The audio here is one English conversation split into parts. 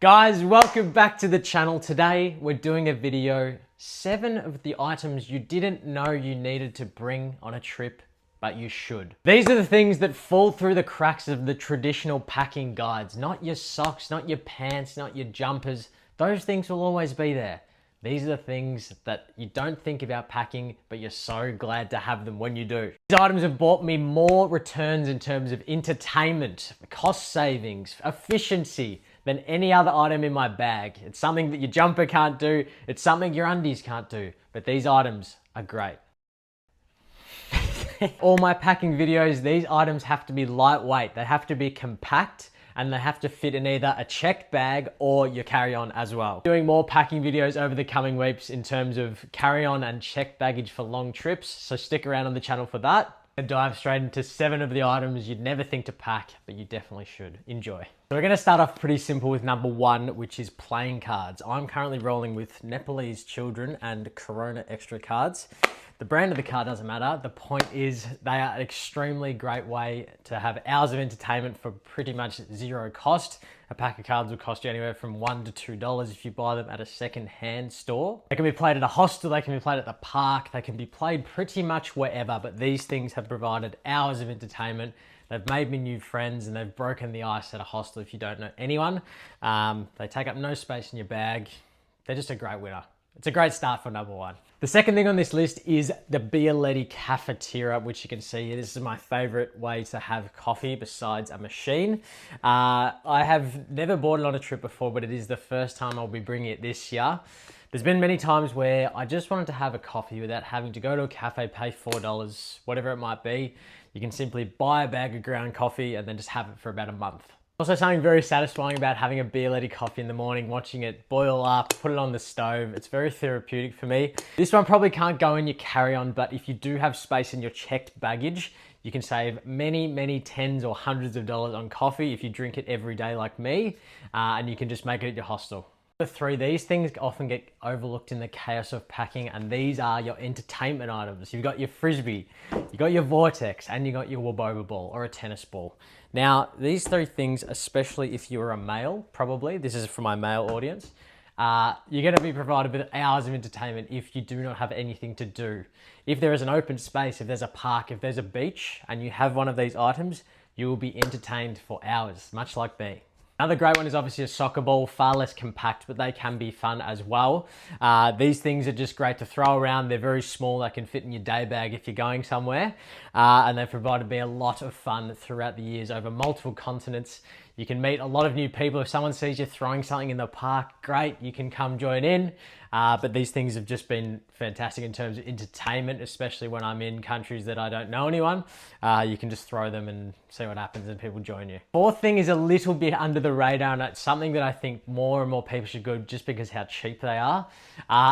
Guys, welcome back to the channel. Today we're doing a video, 7 of the items you didn't know you needed to bring on a trip, but you should. These are the things that fall through the cracks of the traditional packing guides. Not your socks, not your pants, not your jumpers. Those things will always be there. These are the things that you don't think about packing, but you're so glad to have them when you do. These items have bought me more returns in terms of entertainment, cost savings, efficiency than any other item in my bag. It's something that your jumper can't do. It's something your undies can't do. But these items are great. All my packing videos, these items have to be lightweight. They have to be compact, and they have to fit in either a checked bag or your carry-on as well. Doing more packing videos over the coming weeks in terms of carry-on and checked baggage for long trips, so stick around on the channel for that. And dive straight into 7 of the items you'd never think to pack, but you definitely should. Enjoy. So we're gonna start off pretty simple with number 1, which is playing cards. I'm currently rolling with Nepalese children and Corona extra cards. The brand of the card doesn't matter. The point is they are an extremely great way to have hours of entertainment for pretty much zero cost. A pack of cards will cost you anywhere from $1 to $2 if you buy them at a second-hand store. They can be played at a hostel, they can be played at the park, they can be played pretty much wherever, but these things have provided hours of entertainment. They've made me new friends and they've broken the ice at a hostel if you don't know anyone. They take up no space in your bag. They're just a great winner. It's a great start for number 1. The second thing on this list is the Bialetti cafetera, which you can see this is my favorite way to have coffee besides a machine. I have never bought it on a trip before, but it is the first time I'll be bringing it this year. There's been many times where I just wanted to have a coffee without having to go to a cafe, pay $4, whatever it might be. You can simply buy a bag of ground coffee and then just have it for about a month. Also something very satisfying about having a Bialetti coffee in the morning, watching it boil up, put it on the stove. It's very therapeutic for me. This one probably can't go in your carry-on, but if you do have space in your checked baggage, you can save many tens or hundreds of dollars on coffee if you drink it every day like me, and you can just make it at your hostel. Number 3, these things often get overlooked in the chaos of packing, and these are your entertainment items. You've got your Frisbee, you got your Vortex, and you got your Woboba ball or a tennis ball. Now, these 3 things, especially if you're a male, probably, this is for my male audience, you're gonna be provided with hours of entertainment if you do not have anything to do. If there is an open space, if there's a park, if there's a beach, and you have one of these items, you will be entertained for hours, much like me. Another great one is obviously a soccer ball, far less compact, but they can be fun as well. These things are just great to throw around. They're very small. They can fit in your day bag if you're going somewhere. And they've provided me a lot of fun throughout the years over multiple continents. You can meet a lot of new people. If someone sees you throwing something in the park, great, you can come join in. But these things have just been fantastic in terms of entertainment, especially when I'm in countries that I don't know anyone. You can just throw them and see what happens and people join you. 4th thing is a little bit under the radar, and it's something that I think more and more people should go just because how cheap they are.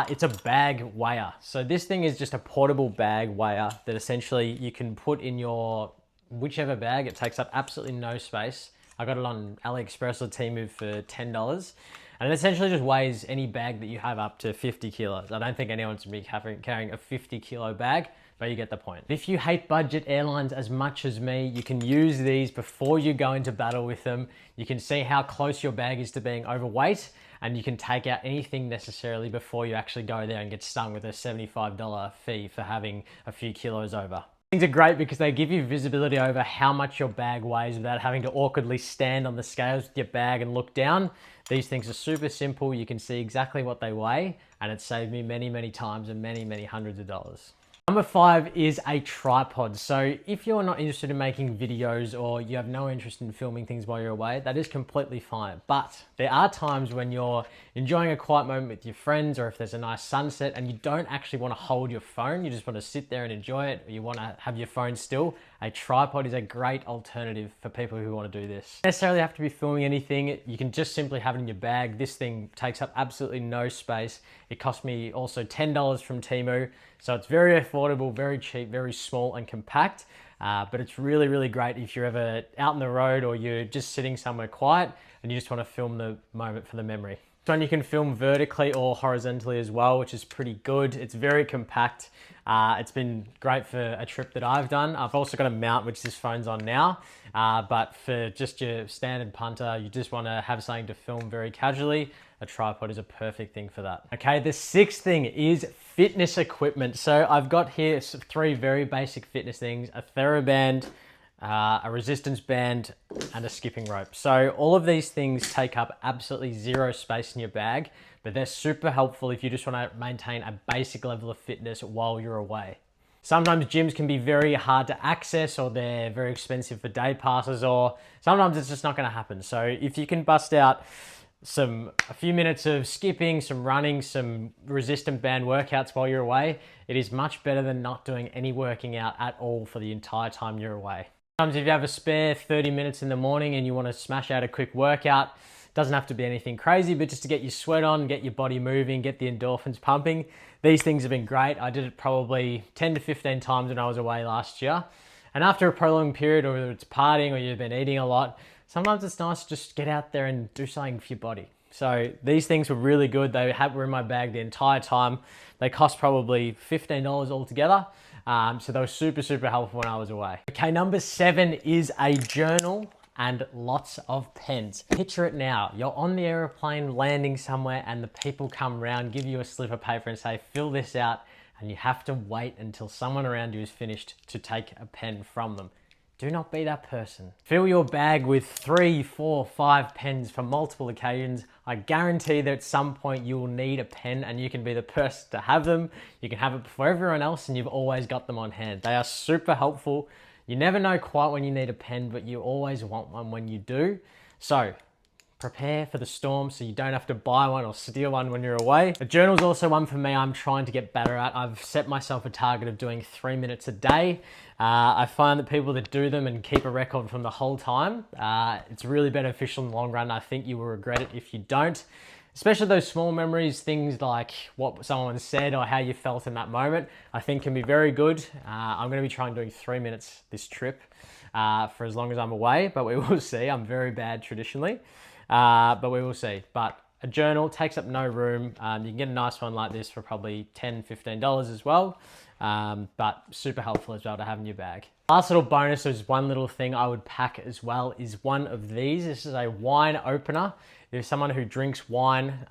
It's a bag weigher. So this thing is just a portable bag weigher that essentially you can put in your whichever bag. It takes up absolutely no space. I got it on AliExpress or Temu for $10. And it essentially just weighs any bag that you have up to 50 kilos. I don't think anyone's going to be carrying a 50 kilo bag, but you get the point. If you hate budget airlines as much as me, you can use these before you go into battle with them. You can see how close your bag is to being overweight, and you can take out anything necessarily before you actually go there and get stung with a $75 fee for having a few kilos over. Things are great because they give you visibility over how much your bag weighs without having to awkwardly stand on the scales with your bag and look down. These things are super simple. You can see exactly what they weigh, and it's saved me many times and many hundreds of dollars. Number 5 is a tripod. So if you're not interested in making videos or you have no interest in filming things while you're away, that is completely fine. But there are times when you're enjoying a quiet moment with your friends, or if there's a nice sunset and you don't actually want to hold your phone, you just want to sit there and enjoy it, or you want to have your phone still, a tripod is a great alternative for people who want to do this. You don't necessarily have to be filming anything. You can just simply have it in your bag. This thing takes up absolutely no space. It cost me also $10 from Temu. So it's very affordable, very cheap, very small and compact. But it's really great if you're ever out on the road or you're just sitting somewhere quiet and you just want to film the moment for the memory. This one you can film vertically or horizontally as well, which is pretty good. It's very compact. It's been great for a trip that I've done. I've also got a mount, which this phone's on now, but for just your standard punter, you just want to have something to film very casually. A tripod is a perfect thing for that. Okay, the sixth thing is fitness equipment. So I've got here 3 very basic fitness things: a TheraBand, a resistance band, and a skipping rope. So all of these things take up absolutely zero space in your bag, but they're super helpful if you just want to maintain a basic level of fitness while you're away. Sometimes gyms can be very hard to access, or they're very expensive for day passes, or sometimes it's just not going to happen. So if you can bust out a few minutes of skipping, some running, some resistant band workouts while you're away, it is much better than not doing any working out at all for the entire time you're away. Sometimes if you have a spare 30 minutes in the morning and you want to smash out a quick workout, doesn't have to be anything crazy, but just to get your sweat on, get your body moving, get the endorphins pumping. These things have been great. I did it probably 10 to 15 times when I was away last year. And after a prolonged period, or whether it's partying or you've been eating a lot, sometimes it's nice to just get out there and do something for your body. So these things were really good. They were in my bag the entire time. They cost probably $15 altogether. So they were super, super helpful when I was away. Okay, number 7 is a journal and lots of pens. Picture it now. You're on the airplane landing somewhere and the people come around, give you a slip of paper and say, fill this out, and you have to wait until someone around you is finished to take a pen from them. Do not be that person. Fill your bag with 3, 4, 5 pens for multiple occasions. I guarantee that at some point you will need a pen, and you can be the person to have them. You can have it before everyone else, and you've always got them on hand. They are super helpful. You never know quite when you need a pen, but you always want one when you do. So prepare for the storm so you don't have to buy one or steal one when you're away. A journal is also one for me I'm trying to get better at. I've set myself a target of doing 3 minutes a day. I find that people that do them and keep a record from the whole time, it's really beneficial in the long run. I think you will regret it if you don't. Especially those small memories, things like what someone said or how you felt in that moment, I think can be very good. I'm going to be trying doing 3 minutes this trip for as long as I'm away, but we will see. I'm very bad traditionally. But we will see. But a journal takes up no room. You can get a nice one like this for probably $10, $15 as well. But super helpful as well to have in your bag. Last little bonus is one little thing I would pack as well is one of these. This is a wine opener. If you're someone who drinks wine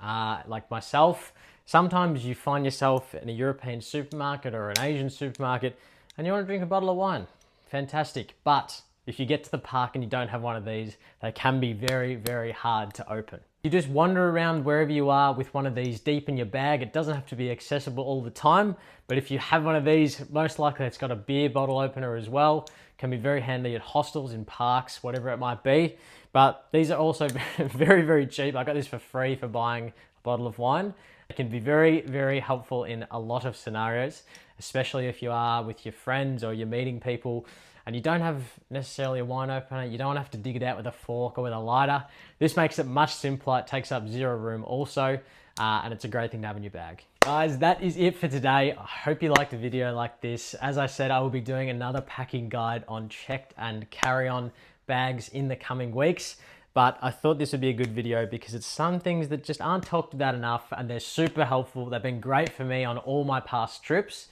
like myself, sometimes you find yourself in a European supermarket or an Asian supermarket and you want to drink a bottle of wine. Fantastic. But if you get to the park and you don't have one of these, they can be very, very hard to open. You just wander around wherever you are with one of these deep in your bag. It doesn't have to be accessible all the time, but if you have one of these, most likely it's got a beer bottle opener as well. Can be very handy at hostels, in parks, whatever it might be. But these are also very, very cheap. I got this for free for buying a bottle of wine. It can be very, very helpful in a lot of scenarios, especially if you are with your friends or you're meeting people and you don't have necessarily a wine opener. You don't have to dig it out with a fork or with a lighter. This makes it much simpler. It takes up zero room also, and it's a great thing to have in your bag. Guys, that is it for today. I hope you liked a video like this. As I said, I will be doing another packing guide on checked and carry-on bags in the coming weeks. But I thought this would be a good video because it's some things that just aren't talked about enough, and they're super helpful. They've been great for me on all my past trips.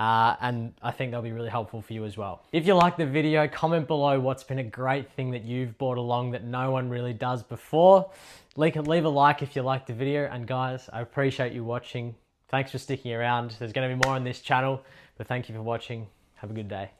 And I think they'll be really helpful for you as well. If you like the video, comment below what's been a great thing that you've brought along that no one really does before. Leave a like if you liked the video, and guys, I appreciate you watching. Thanks for sticking around. There's going to be more on this channel, but thank you for watching. Have a good day.